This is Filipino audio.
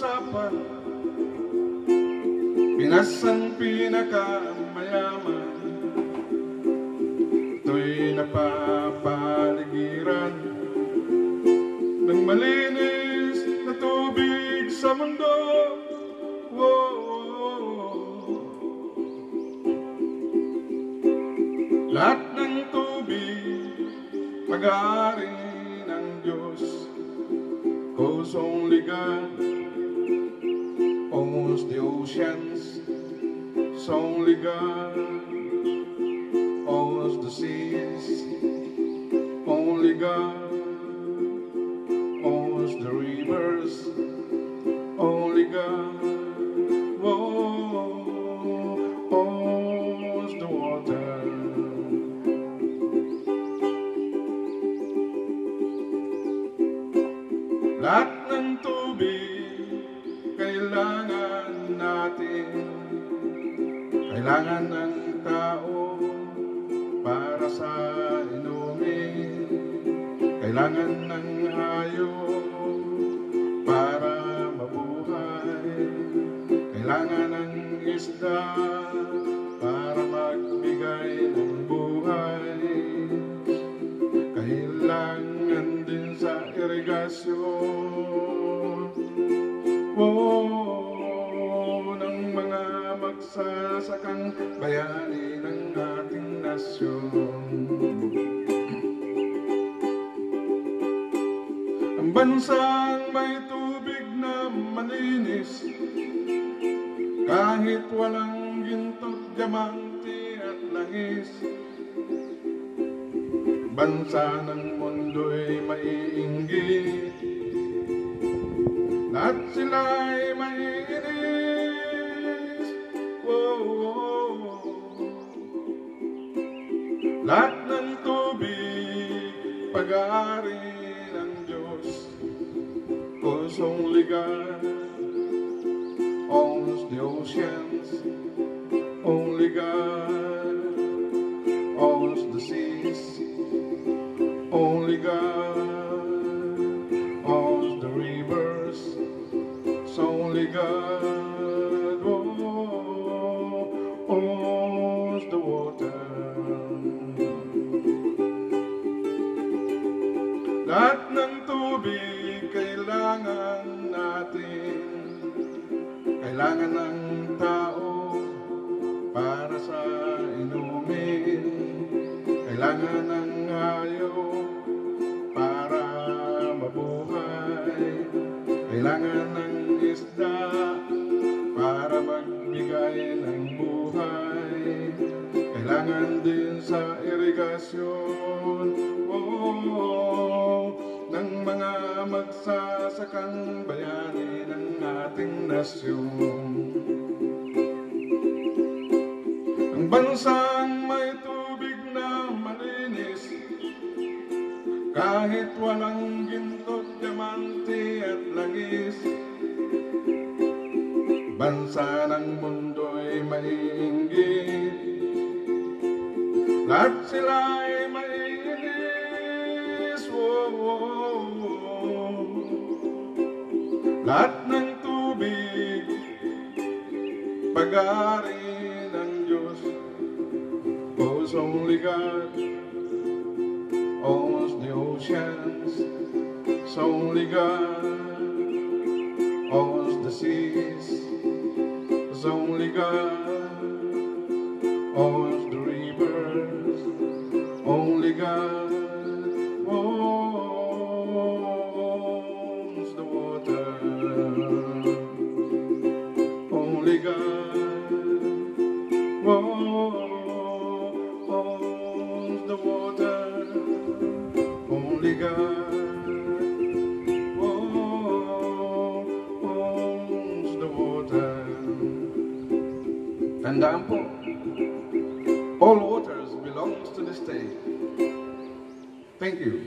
usapan, Pinas ang pinakamayaman. Ito'y napapaligiran ng malinis na tubig sa mundo. Lahat ng tubig, pag-aari ng Diyos. 'Cause only God owns the oceans. So only God owns the seas. Only God owns the rivers. Only God owns the water. Lahat ng tubig kailangan natin, kailangan ng tao para sa inumin, kailangan ng hayop para mabuhay, kailangan ng isda para magbigay ng buhay, kailangan din sa irigasyon ng mga magsasakang bayani ng ating nasyon. Ang bansang may tubig na malinis, kahit walang ginto't diamante at langis. Bansa ng mundo'y maiinggit, lahat sila'y maiinis. Lahat ng tubig, pag-aari ng Diyos. 'Cause only God owns the oceans. Only God owns the seas. Only God owns the rivers. So only God owns the water. Lahat ng tubig kailangan natin, kailangan ng tao para sa inumin, kailangan ng hayop para mabuhay, kailangan ng isda para magbigay ng buhay, kailangan din sa irigasyon ng mga magsasakang bayani ng ating nasyon. Ang bansang may tubig na malinis, kahit walang ginto't diamante at langis. Bansa ng mundo'y maiinggit, lahat sila'y maiinis. Lahat ng tubig, pag-aari ng Diyos. 'Cause only God owns the oceans. So only God owns the seas. So only God owns the rivers. Only God owns the water. Only God owns the water. Only God owns the water. Tandaan po, all waters belongs to the state. Thank you.